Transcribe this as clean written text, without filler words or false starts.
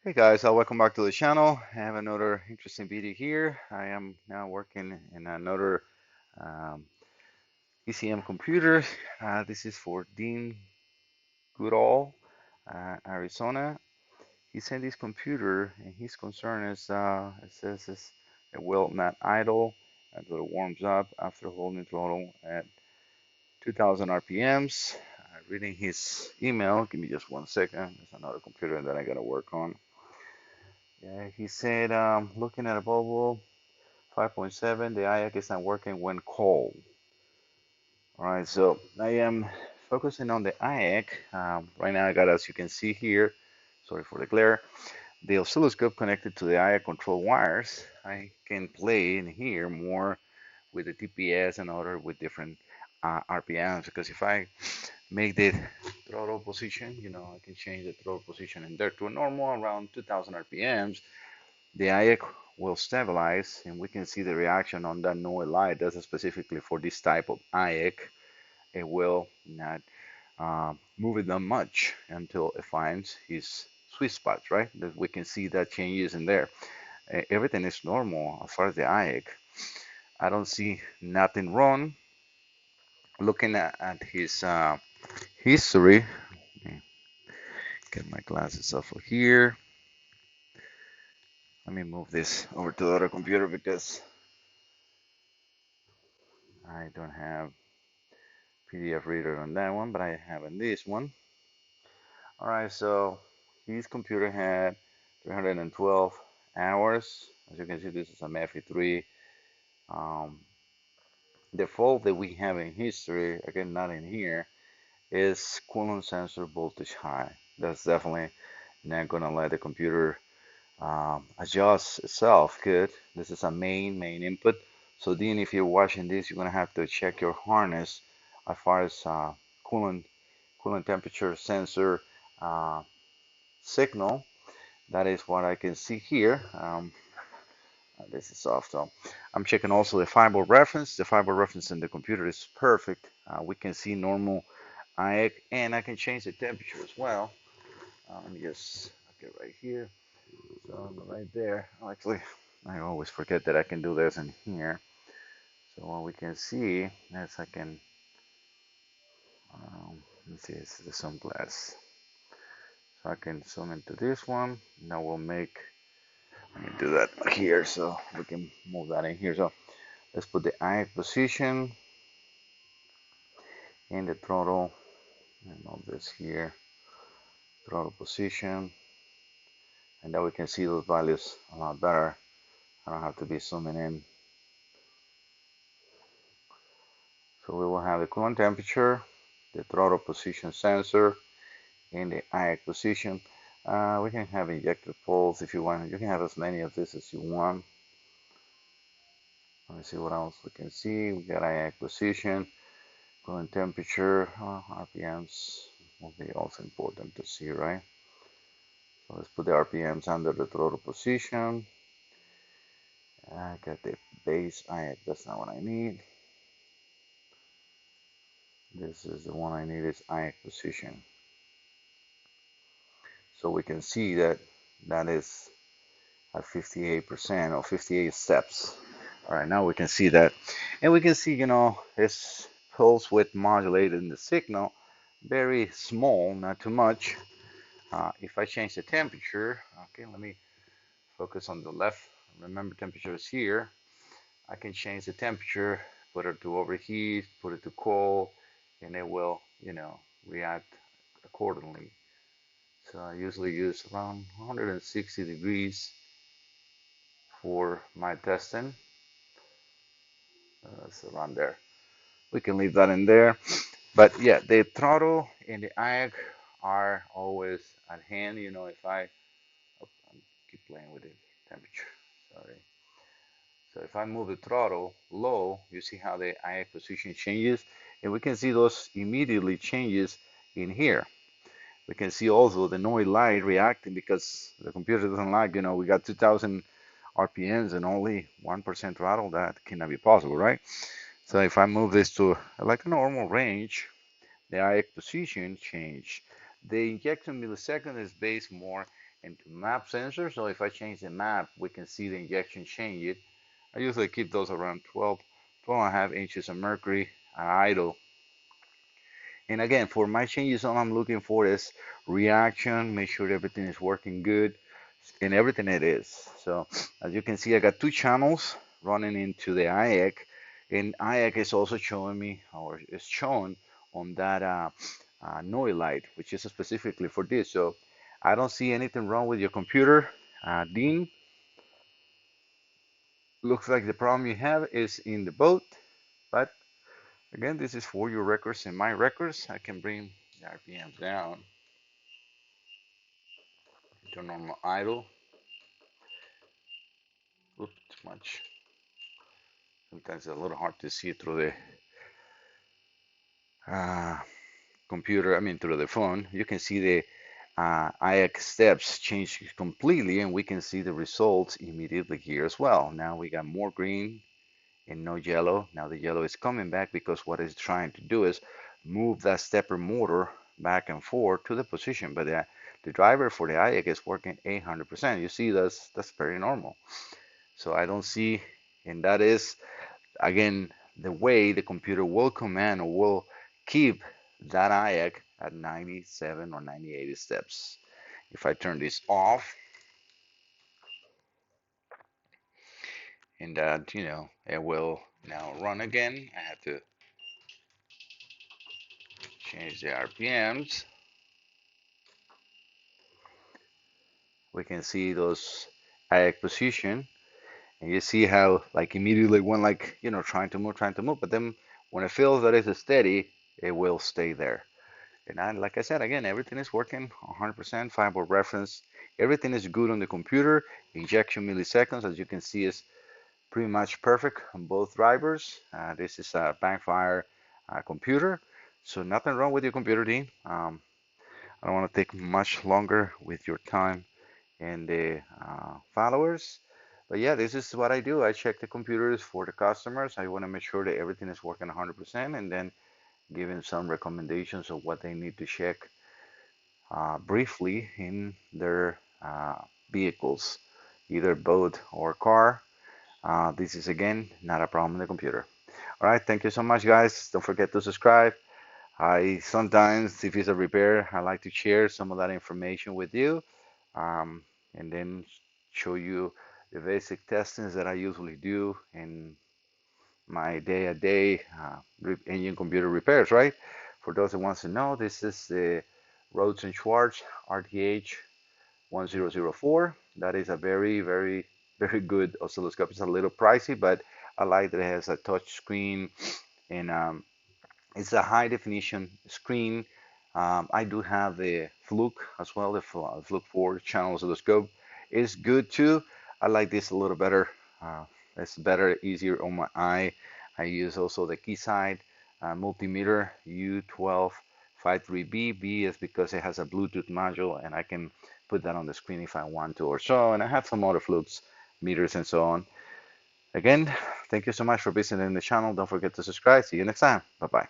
Hey guys, welcome back to the channel. I have another interesting video here. I am now working in another um, ECM computer. This is for Dean Goodall, Arizona. He sent this computer, and his concern is it says it will not idle until it warms up after holding throttle at 2000 RPMs. Reading his email, give me just 1 second. There's another computer that I gotta work on. Yeah, he said, looking at a Volvo 5.7, the IAC is not working when cold. All right, so I am focusing on the IAC. Right now, I got, as you can see here, sorry for the glare, the oscilloscope connected to the IAC control wires. I can play in here more with the TPS and other with different RPMs, because if I make the throttle position, I can change the throttle position in there to a normal around 2000 RPMs. The IAC will stabilize, and we can see the reaction on that noise light. That's specifically for this type of IAC. It will not move it that much until it finds his sweet spots, right? That we can see that changes in there. Everything is normal as far as the IAC. I don't see nothing wrong. Looking at his history, let me get my glasses off of here. Let me move this over to the other computer because I don't have PDF reader on that one, but I have on this one. All right, so his computer had 312 hours. As you can see, this is a MFE3. Um, the fault that we have in history, again, not in here, is coolant sensor voltage high. That's definitely not gonna let the computer adjust itself good. This is a main input. So then if you're watching this, you're gonna have to check your harness as far as coolant temperature sensor uh, signal. That is what I can see here. This is off, so I'm checking also the fiber reference. The fiber reference in the computer is perfect. We can see normal IAC, and I can change the temperature as well. Let me just get right here. So right there. Actually, I always forget that I can do this in here. So what we can see is I can, let's see, it's the sunglass. So I can zoom into this one. Now we'll make, let me do that here so we can move that in here. So let's put the eye position in the throttle. And move this here, throttle position. And now we can see those values a lot better. I don't have to be zooming in. So we will have the coolant temperature, the throttle position sensor, and the IAC position. We can have injector poles if you want. You can have as many of this as you want. Let me see what else we can see. We got IAC position, coolant temperature, RPMs will be also important to see, right? So let's put the RPMs under the throttle position. I got the base IAC, that's not what I need. This is the one I need, is IAC position. So we can see that that is at 58% or 58 steps. All right, now we can see that. And we can see, it's pulse width modulated in the signal, very small, not too much. If I change the temperature, okay, let me focus on the left. Remember, temperature is here. I can change the temperature, put it to overheat, put it to cold, and it will, react accordingly. So I usually use around 160 degrees for my testing. It's around there. We can leave that in there. But yeah, the throttle and the IAC are always at hand. If I keep playing with the temperature, sorry. So if I move the throttle low, you see how the IAC position changes, and we can see those immediately changes in here. We can see also the noise light reacting because the computer doesn't like, we got 2000 RPMs and only 1% throttle. That cannot be possible, right? So if I move this to like a normal range, the IAC position change. The injection millisecond is based more into map sensor. So if I change the map, we can see the injection change it. I usually keep those around 12.5 inches of mercury idle. And again, for my changes, all I'm looking for is reaction, make sure everything is working good, and everything it is. So as you can see, I got two channels running into the IAC, and IAC is also showing me, or is shown on that noise light, which is specifically for this. So I don't see anything wrong with your computer, Dean. Looks like the problem you have is in the boat, but again, this is for your records and my records. I can bring the RPM down to normal idle. Oops, too much. Sometimes it's a little hard to see through the computer, I mean through the phone. You can see the IX steps change completely, and we can see the results immediately here as well. Now we got more green and no yellow. Now the yellow is coming back because what it's trying to do is move that stepper motor back and forth to the position, but the driver for the IX is working 800%. You see, that's very normal. So I don't see, and that is again the way the computer will command or will keep that IAC at 97 or 98 steps. If I turn this off, and that, it will now run again. I have to change the RPMs. We can see those IAC position, and you see how like immediately went like, trying to move, but then when it feels that it's steady, it will stay there. And like I said, again, everything is working 100%, firewall reference. Everything is good on the computer. Injection milliseconds, as you can see, is pretty much perfect on both drivers. This is a Bankfire computer. So nothing wrong with your computer, Dean. I don't want to take much longer with your time and the followers. But yeah, this is what I do. I check the computers for the customers. I want to make sure that everything is working 100% and then giving some recommendations of what they need to check briefly in their vehicles, either boat or car. This is again not a problem in the computer. All right, thank you so much, guys. Don't forget to subscribe. I sometimes, if it's a repair, I like to share some of that information with you, um, and then show you the basic testings that I usually do in my day-to-day engine computer repairs, right? For those that wants to know, this is the Rhodes and Schwartz RTH 1004. That is a very, very, very good oscilloscope. It's a little pricey, but I like that it has a touch screen and it's a high definition screen. I do have the Fluke as well, the Fluke 4 channel oscilloscope. It's good too. I like this a little better. It's better, easier on my eye. I use also the Keysight multimeter U1253B. B is because it has a Bluetooth module and I can put that on the screen if I want to or so. And I have some other Flukes meters and so on. Again, thank you so much for visiting the channel. Don't forget to subscribe. See you next time. Bye bye.